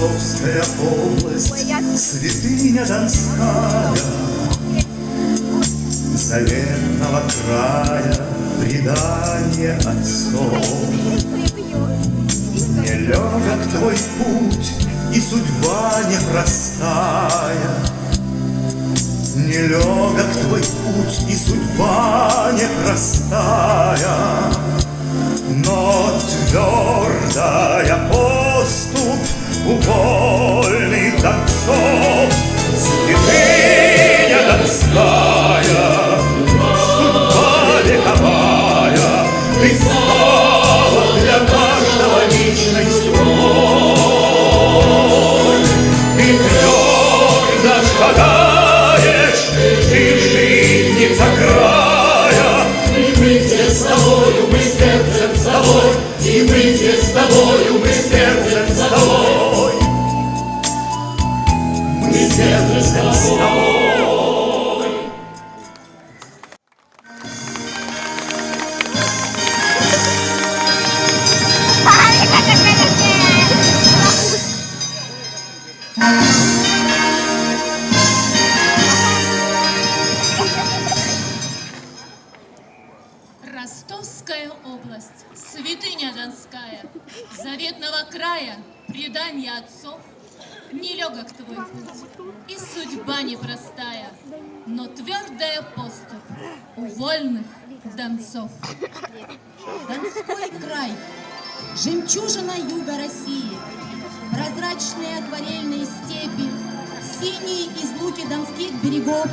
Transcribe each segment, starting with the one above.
Ростовская область, святыня Донская, заветного края, предание отцов. Нелегок твой путь, и судьба непростая. Нелегок твой путь, и судьба непростая, но твердая поступь у вольных донцов. Святыня Донская, судьба вековая, ты стала для каждого личной судьбой. Ты твердо шагаешь, ты житница края, и мы все с тобою, мы сердцем с тобой, и мы все с тобою, мы сердцем с тобой, мы сердцем с тобой. Ростовская область, святыня Донская, заветного края, предание отцов. Нелегок твой путь, и судьба непростая, но твердая поступь у вольных донцов. Донской край, жемчужина юга России, прозрачные акварельные степи, синие излуки донских берегов,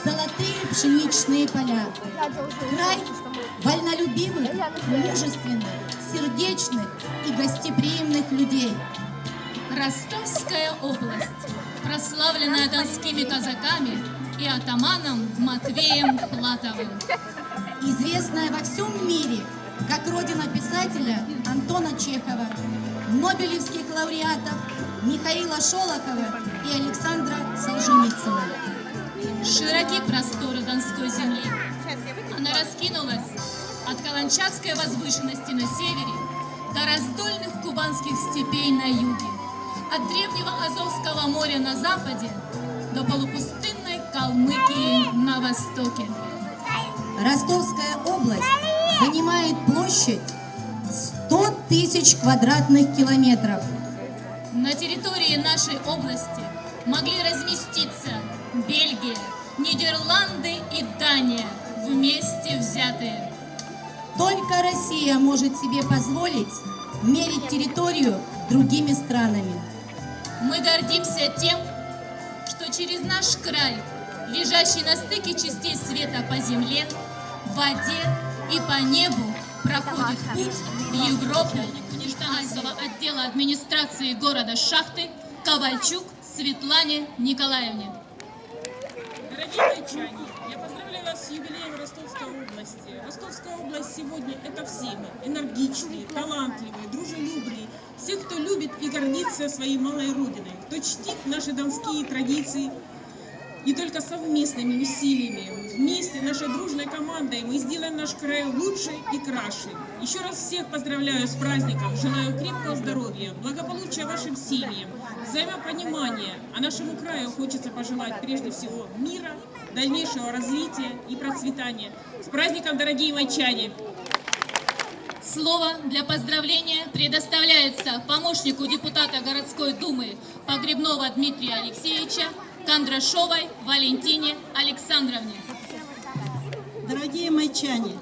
золотые пшеничные поля. Край вольнолюбивых, мужественных, сердечных и гостеприимных людей. Ростовская область, прославленная донскими казаками и атаманом Матвеем Платовым. Известная во всем мире как родина писателя Антона Чехова, нобелевских лауреатов Михаила Шолохова и Александра Солженицына. Широки просторы Донской земли. Она раскинулась от Каланчакской возвышенности на севере до раздольных кубанских степей на юге, от древнего Азовского моря на западе до полупустынной Калмыкии на востоке. Ростовская область занимает площадь 100 тысяч квадратных километров. На территории нашей области могли разместиться Бельгия, Нидерланды и Дания вместе взятые. Только Россия может себе позволить мерить территорию другими странами. Мы гордимся тем, что через наш край, лежащий на стыке частей света по земле, в воде и по небу, проходит путь в Европу. Нижнеазовского отдела администрации города Шахты Ковальчук Светлане Николаевне. Дорогие дончане, я поздравляю вас с юбилеем Ростовской области. Ростовская область сегодня – это все мы, энергичные, талантливые, дружелюбные, все, кто любит и гордится своей малой родиной, кто чтит наши донские традиции. И только совместными усилиями, вместе, нашей дружной командой, мы сделаем наш край лучше и краше. Еще раз всех поздравляю с праздником, желаю крепкого здоровья, благополучия вашим семьям, взаимопонимания. А нашему краю хочется пожелать прежде всего мира, дальнейшего развития и процветания. С праздником, дорогие майчане! Слово для поздравления предоставляется помощнику депутата городской думы Погребного Дмитрия Алексеевича Кондрашовой Валентине Александровне. Дорогие майчане,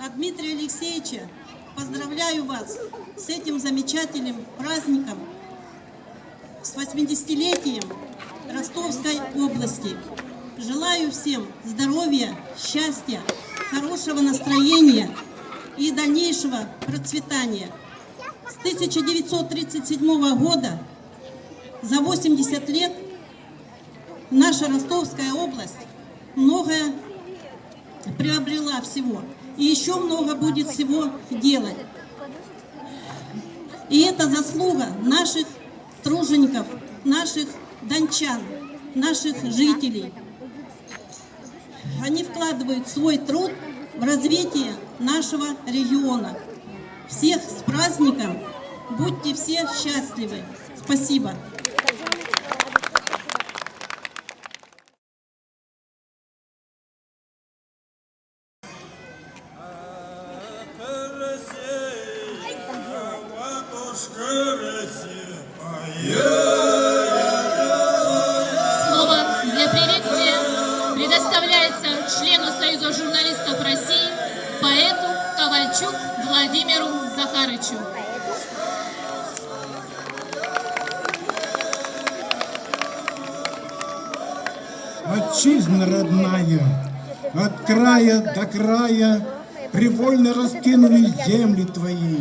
от Дмитрия Алексеевича поздравляю вас с этим замечательным праздником, с 80-летием Ростовской области. Желаю всем здоровья, счастья, хорошего настроения и дальнейшего процветания. С 1937 года, за 80 лет, наша Ростовская область многое приобрела всего. И еще много будет всего делать. И это заслуга наших тружеников, наших дончан, наших жителей. Они вкладывают свой труд в развитие нашего региона. Всех с праздником! Будьте все счастливы! Спасибо. Слово для приветствия предоставляется члену Союза журналистов России, поэту Ковальчук Владимиру Захарычу. Отчизна родная, от края до края привольно раскинулись земли твои,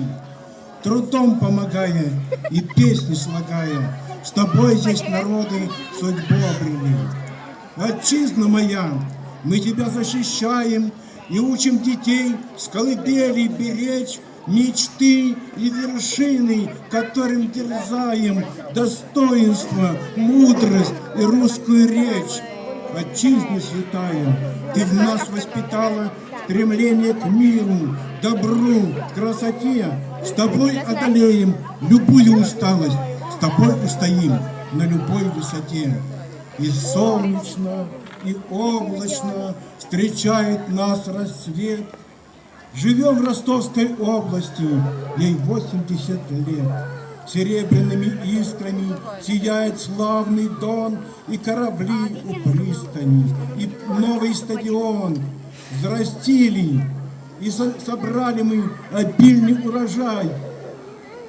трудом помогая и песни слагая, с тобой здесь народы судьбу обрели. Отчизна моя, мы тебя защищаем и учим детей с колыбели беречь мечты и вершины, которым дерзаем, достоинство, мудрость и русскую речь. Отчизна святая, ты в нас воспитала стремление к миру, добру, красоте. С тобой одолеем любую усталость, с тобой устоим на любой высоте. И солнечно, и облачно встречает нас рассвет. Живем в Ростовской области, ей 80 лет. Серебряными искрами сияет славный Дон, и корабли у пристани, и новый стадион. Взрастили и собрали мы обильный урожай.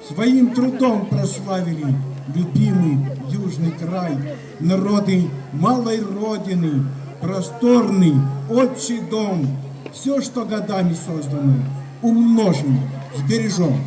Своим трудом прославили любимый южный край. Народы малой родины, просторный отчий дом. Все, что годами создано, умножим, сбережем.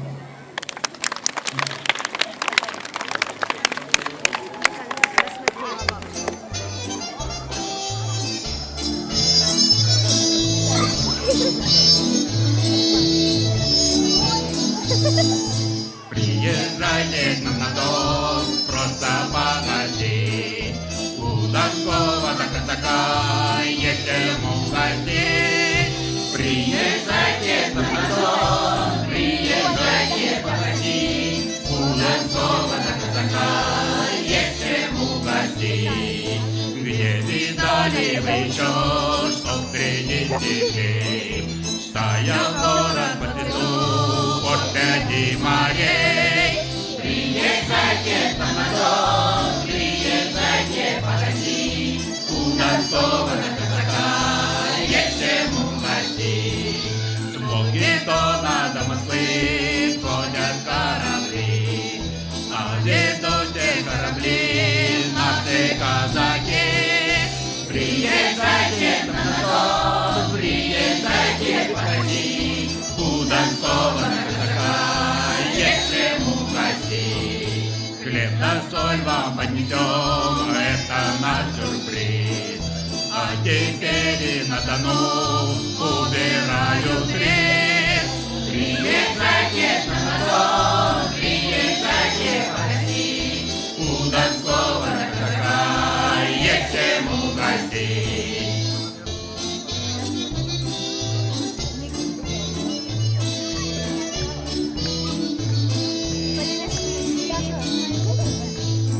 Приезжайте к нам на дом, просто погостить. У Донского до казака есть ему гостей. Приезжайте к нам на дом, приезжайте погостить. У Донского до казака есть ему гостей. Где видали вы еще, что встретить детей? Стоял город по лесу от 5 морей. Приезжайте к нам на дом, приезжайте погостить. У Донского до казака есть ему гостей. С Волги до Москвы ходят корабли, а ведут те корабли наши казаки. Приезжайте к нам на дом, приезжайте погостить. У Донского до казака есть ему гостей. Хлеб да соль вам поднесем, это наш сюрприз. А теперь на Дону убирают рис. Приезжайте к нам на дом, приезжайте погостить. У Донского до казака есть ему гостей.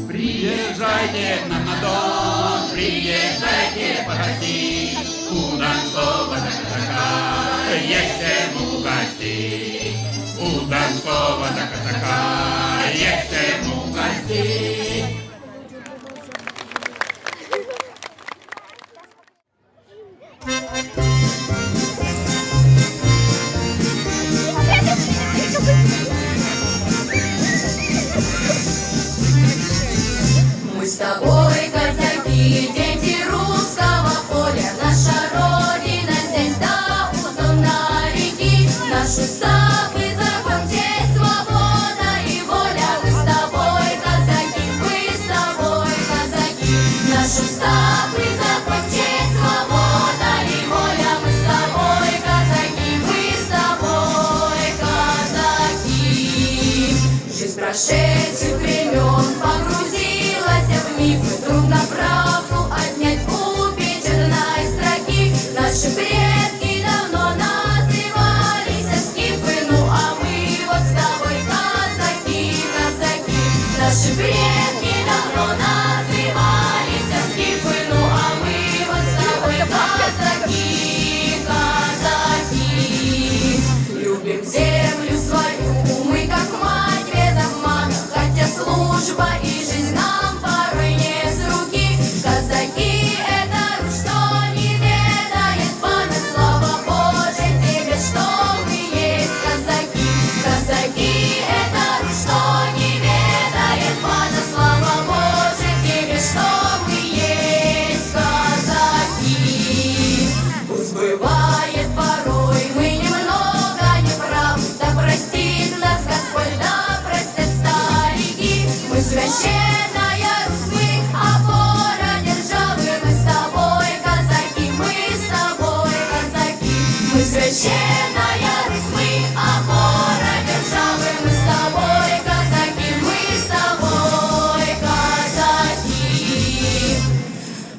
Приезжайте к нам на дом, приезжайте погостить. У Донского до казака есть ему гостей. У Донского до казака есть ему гостей. Мы с тобой, казаки, дети русского поля. Наша родина здесь давно реки. Наш устав и закон, честь, свобода и воля. Мы с тобой, казаки, мы с тобой, казаки. Наш устав и закон, честь, свобода и воля. Мы с тобой, казаки, мы с тобой, казаки. Жизнь прошедших времен погрузилась в мифы. Трудно правду отнять у печатной строки. Наши предки давно назывались скифы. Ну а мы вот с тобой казаки, казаки. Наши предки Мы священная Русь, мы опора державы, мы с тобой, казаки, мы с тобой, казаки.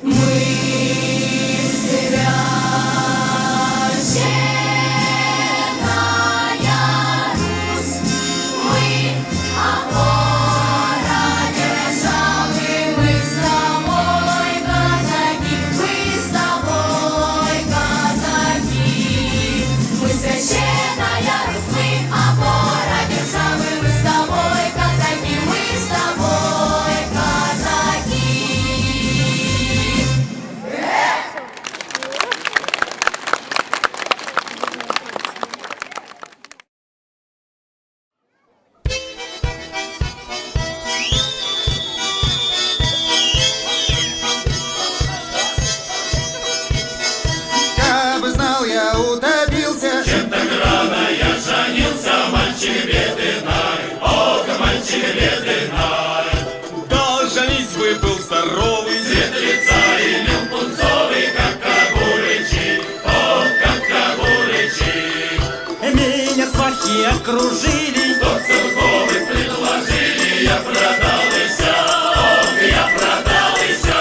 Мы священная Русь, мы опора державы, мы с тобой, казаки, мы с тобой, казаки. Мы священная Русь, мы опора державы, мы с тобой, казаки, мы с тобой, казаки. Кабы знал, я утопился. Чем так рано я женился, мальчик бедный, ох, мальчик бедный. Да женись был здоровый. Цвет лица имел пунцовый, как огуречи, ох, как огуречи. Меня свахи окружили. Сто целковых предложили, я продался, ох, я продался.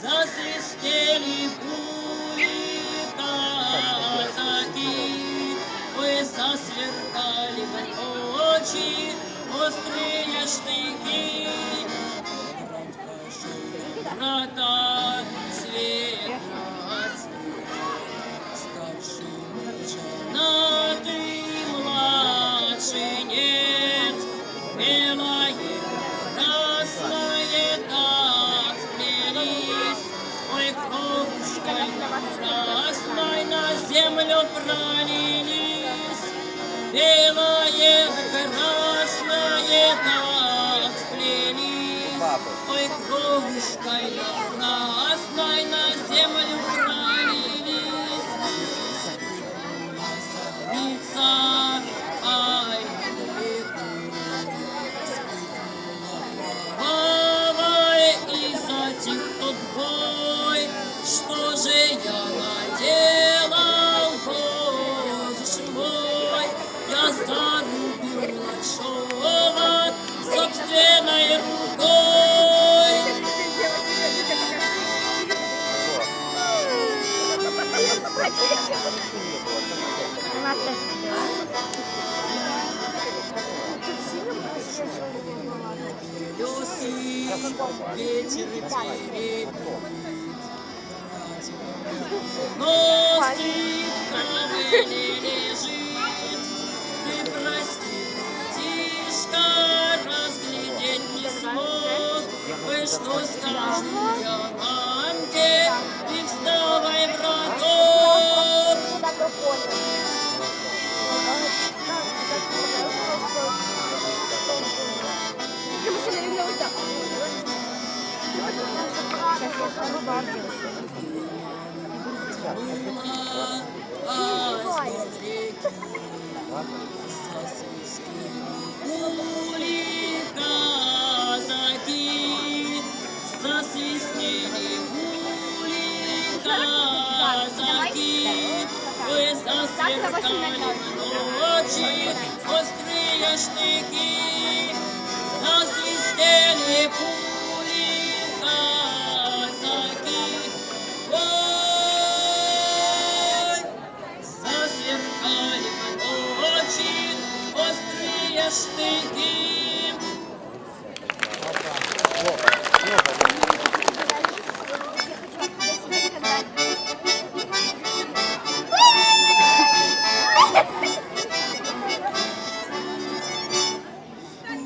Засвистели пули казаки, ой, засверкали в очи острые штыки. Брат пошел, брата свет на цвет, старший женатый, младший нет, белое красное так. красной на землю пролились, белое, красное так сплелись. Ой, кровушкой красной на землю пролились. Лица, ай, и затих тот бой, что же я наделал, Боже ж мой, я зарубил Лагшова собственной рукой. Белесый ветер теребит, но ситка лежит. Ты прости, братишка, разглядеть не смог. Ой, что скажу я мамке, и вставай, браток. Гули казаки, засвистели гули казаки, ой, засверкали ночи острые штыки, засвистели пули казаки, ой, засверкали ночи острые штыки.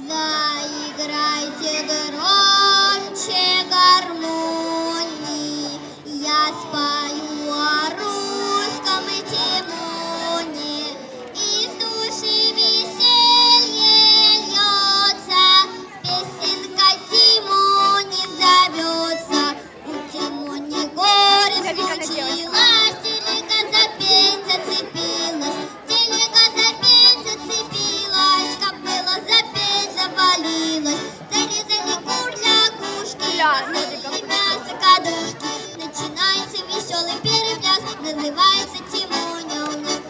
Заиграйте громче гармонии, я спою о русском Тимоне, из души веселье льется, песенка Тимоне зовется. У Тимоне горе случилось, телега за пень зацепилась, телега за пень зацепилась, кобыла за пень завалилась, зарезали кур лягушки, насыпали мясо кадушки, начинается веселый перепляс, называется Тимоня у нас.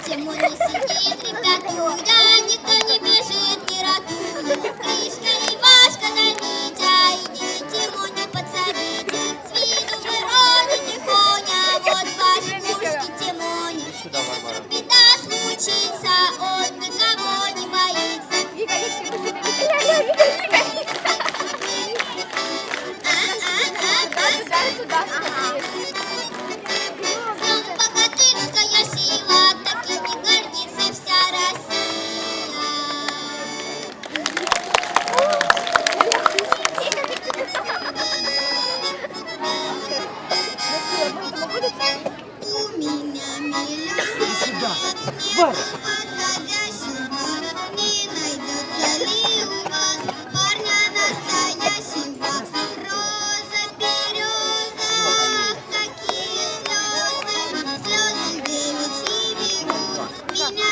Тимоня сидит, ребятуля, никто не бежит, не ратуя. Гришка, Ивашка да Митя, идите Тимоню подсобите. С виду вроде тихоня, вот ваш пушки Тимоня. Если беда случится, он никого не боится. Богатырская сила, такими гордится вся Россия. У меня миллион подходящего, не найдется ли у вас парня настоящего? Роза, береза, какие слезы, слезы девичьи бегут, меня